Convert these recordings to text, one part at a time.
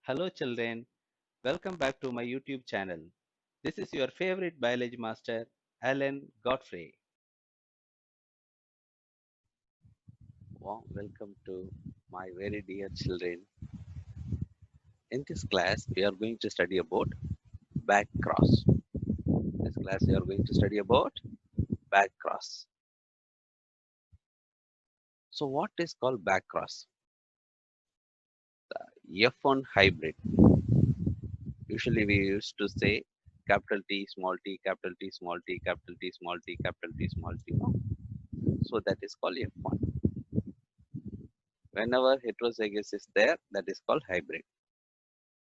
Hello children, welcome back to my YouTube channel. This is your favorite biology master, Alan Godfrey. Warm welcome to my very dear children. In this class, we are going to study about back cross. In this class, we are going to study about back cross. So, what is called back cross? F1 hybrid. Usually, we used to say capital T, small t, capital T, small t, capital T, small t, capital T, small t. No? So, that is called F1. Whenever heterozygous is there, that is called hybrid.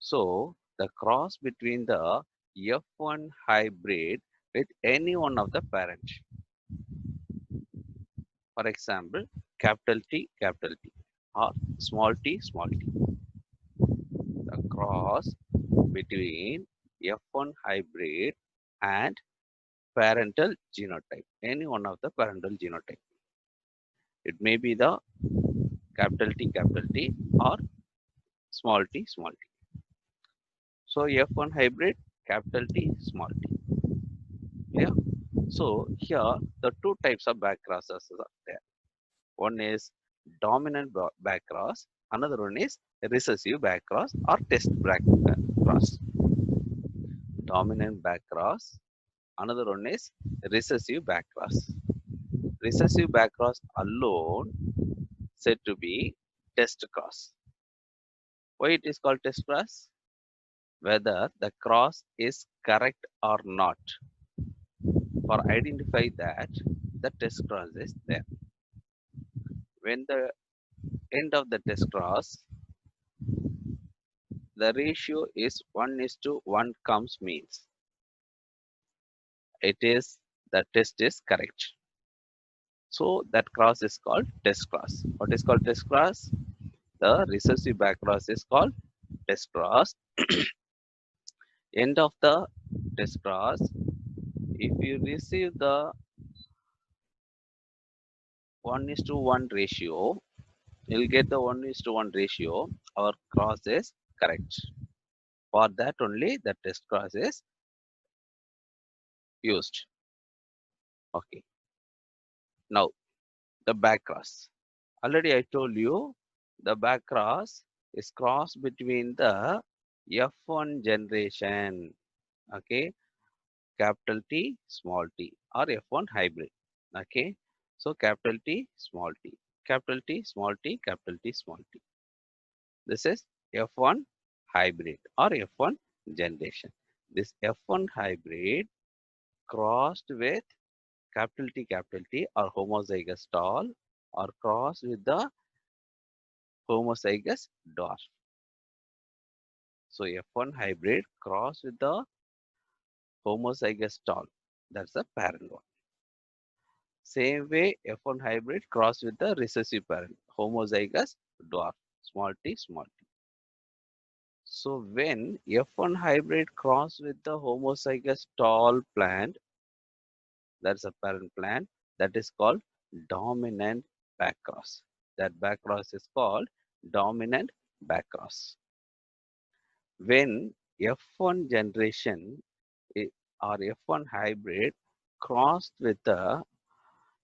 So the cross between the F1 hybrid with any one of the parent. For example, capital T or small t. The cross between F1 hybrid and parental genotype. Any one of the parental genotype. It may be the capital T or small t. So F1 hybrid, capital T, small t. Yeah. So here the two types of back crosses are there. One is dominant back cross, another one is recessive back cross or test back cross. Dominant back cross, another one is recessive back cross. Recessive back cross alone said to be test cross. Why it is called test cross? Whether the cross is correct or not. For identify that the test cross is there. When the end of the test cross, the ratio is 1:1 comes means it is the test is correct. So that cross is called test cross. What is called test cross? The recessive back cross is called test cross. End of the test cross, if you receive the 1:1 ratio, you'll get the 1:1 ratio. Our cross is correct. For that only the test cross is used. Okay. Now the back cross. Already I told you the back cross is cross between the F1 generation, okay, capital T, small t, or F1 hybrid, okay. So capital T, small t, capital T, small t, capital T, small t. This is F1 hybrid or F1 generation. This F1 hybrid crossed with capital T or homozygous tall or crossed with the homozygous dwarf. So F1 hybrid cross with the homozygous tall. That's the parent one. Same way F1 hybrid cross with the recessive parent, homozygous dwarf, small t, small t. So when F1 hybrid cross with the homozygous tall plant, that's a parent plant, that is called dominant backcross. That backcross is called dominant backcross. When F1 generation or F1 hybrid crossed with a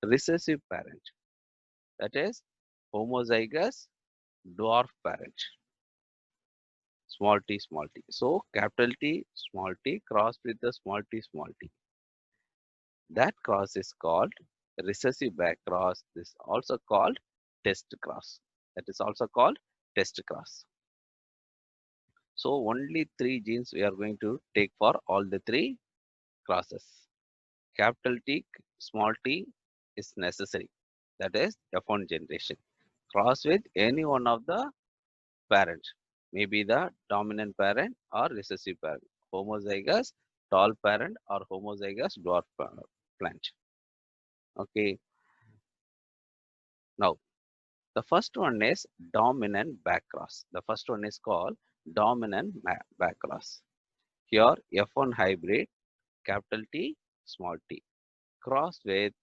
recessive parent, that is homozygous dwarf parent, small t, small t. So capital T, small t crossed with the small t. That cross is called recessive back cross. This is also called test cross. That is also called test cross. So only three genes we are going to take for all the three crosses. Capital T, small t is necessary. That is F1 generation. Cross with any one of the parents. Maybe the dominant parent or recessive parent. Homozygous tall parent or homozygous dwarf plant. Okay. Now the first one is dominant backcross. The first one is called dominant backcross. Here F1 hybrid, capital T, small t, crossed with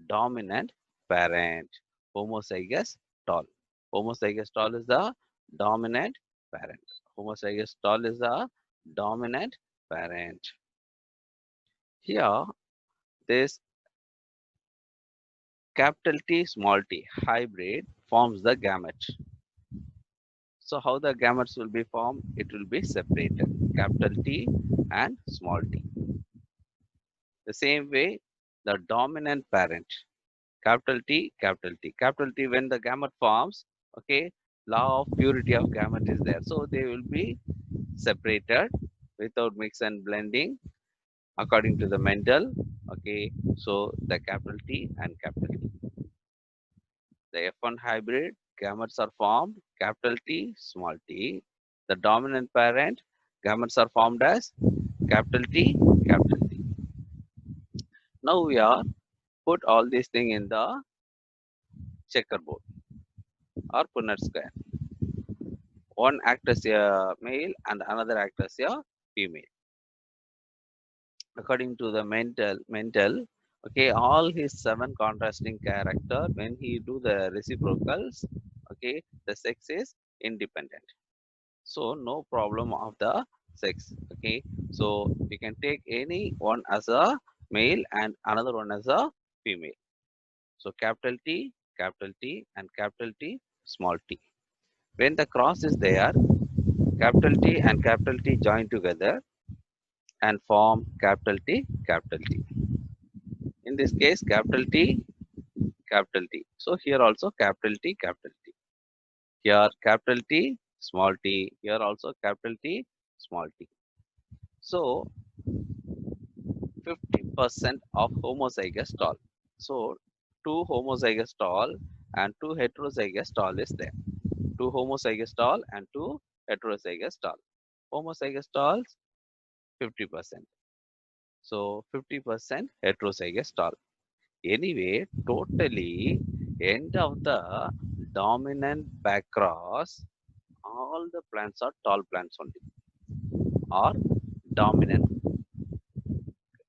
dominant parent, homozygous tall. Homozygous tall is the dominant parent. Homozygous tall is the dominant parent. Here, this capital T small t hybrid forms the gamete. So how the gametes will be formed? It will be separated, capital T and small t. The same way, the dominant parent, capital T, capital T. Capital T, when the gamete forms, okay, law of purity of gamete is there. So they will be separated without mix and blending according to the Mendel. Okay, so the capital T and capital T. The F1 hybrid gametes are formed capital T, small t. The dominant parent gametes are formed as capital T, capital T. Now we are put all these things in the checkerboard or Punnett square. One act as a male and another act as a female. According to the mental, okay, all his 7 contrasting character, when he do the reciprocals, okay, the sex is independent. So no problem of the sex. Okay, so you can take any one as a male and another one as a female. So capital T and capital T small t. When the cross is there, capital T and capital T join together and form capital T, capital T. In this case, capital T, capital T. So here also capital T, capital T. Here capital T, small t. Here also capital T, small t. So 50% of homozygous tall. So two homozygous tall and two heterozygous tall is there. Two homozygous tall and two heterozygous tall. Homozygous talls 50%. So 50% heterozygous tall. Anyway, totally end of the dominant backcross, all the plants are tall plants only, or dominant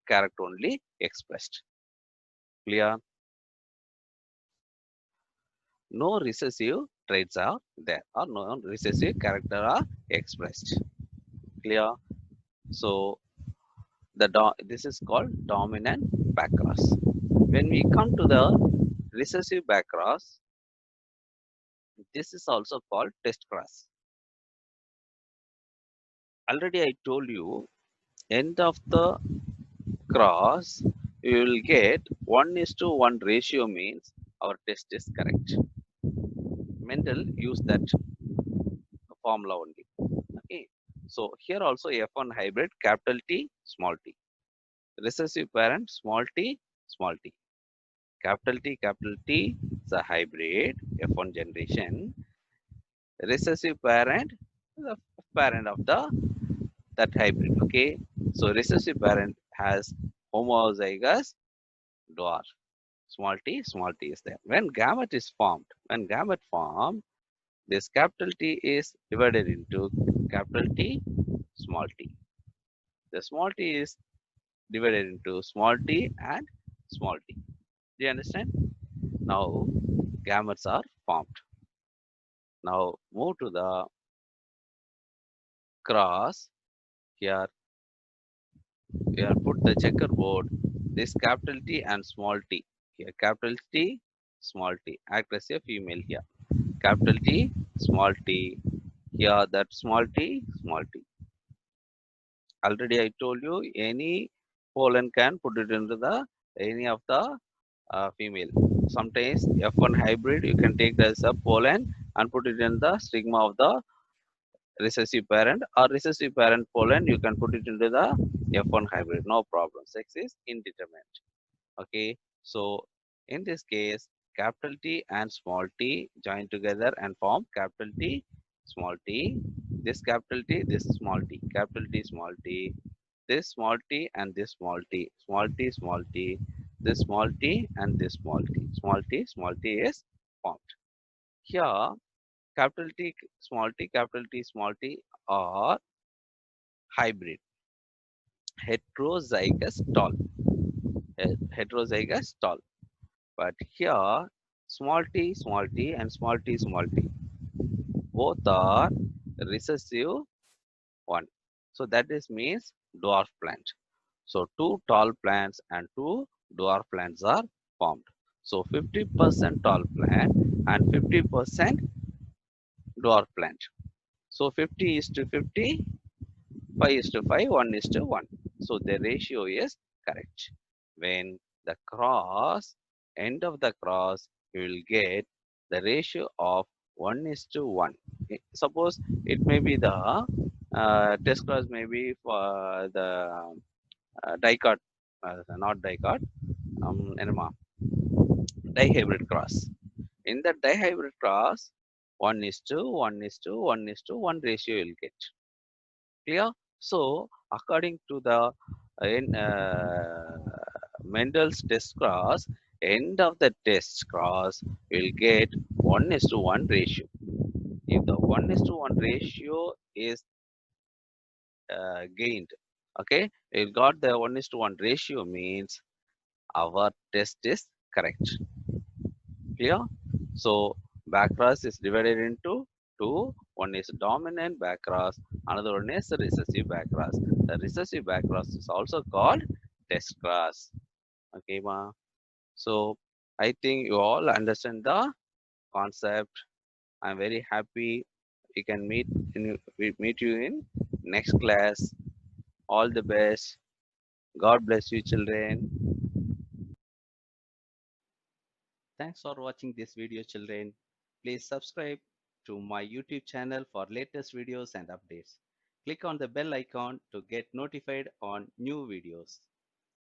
character only expressed. Clear? No recessive traits are there, or no recessive character are expressed. Clear? So this is called dominant backcross. When we come to the recessive backcross, this is also called test cross. Already I told you, end of the cross, you will get 1:1 ratio means our test is correct. Mendel used that formula only. Okay. So here also F1 hybrid capital T, small t. Recessive parent small t, small t. Capital T is a hybrid F1 generation. Recessive parent is the parent of the that hybrid. Okay. So recessive parent has homozygous dwarf. Small t is there. When gamete is formed, this capital T is divided into capital T, small t. The small t is divided into small t and small t. Do you understand? Now gametes are formed. Now move to the cross. Here we are put the checkerboard. This capital T and small t. Here capital T, small t. Act as a female here. Capital T, small t. Here that small t, small t. Already I told you any pollen can put it into the any of the female. Sometimes F1 hybrid you can take as a pollen and put it in the stigma of the recessive parent, or recessive parent pollen you can put it into the F1 hybrid. No problem. Sex is indeterminate. Okay. So in this case, capital T and small t join together and form capital T, small t. This capital T, this small t, capital T, small t, this small t and this small t, small t, small t, this small t and this small t is formed. Here, capital T, capital T, small t are hybrid, heterozygous tall, heterozygous tall. But here, small t and small t, both are recessive one. So that is means dwarf plant. So two tall plants and two dwarf plants are formed. So 50% tall plant and 50% dwarf plant. So 50 is to 50, 5 is to 5, 1 is to 1. So the ratio is correct. When the cross, end of the cross, you will get the ratio of 1 is to 1. Suppose it may be the test cross may be for the dicot, not dicot, enema, dihybrid cross. In the dihybrid cross, 1 is to 1 is to 1 is to 1 ratio you will get. Clear? So, according to the Mendel's test cross, end of the test cross will get 1 is to 1 ratio. If the 1 is to 1 ratio is gained, okay, it got the 1 is to 1 ratio means our test is correct. Clear? So, backcross is divided into two. One is dominant backcross, another one is recessive backcross. The recessive backcross is also called test cross. Okay, ma. So, I think you all understand the concept. I'm very happy we can we meet you in next class. All the best. God bless you, children. Thanks for watching this video, children. Please subscribe to my YouTube channel for latest videos and updates. Click on the bell icon to get notified on new videos.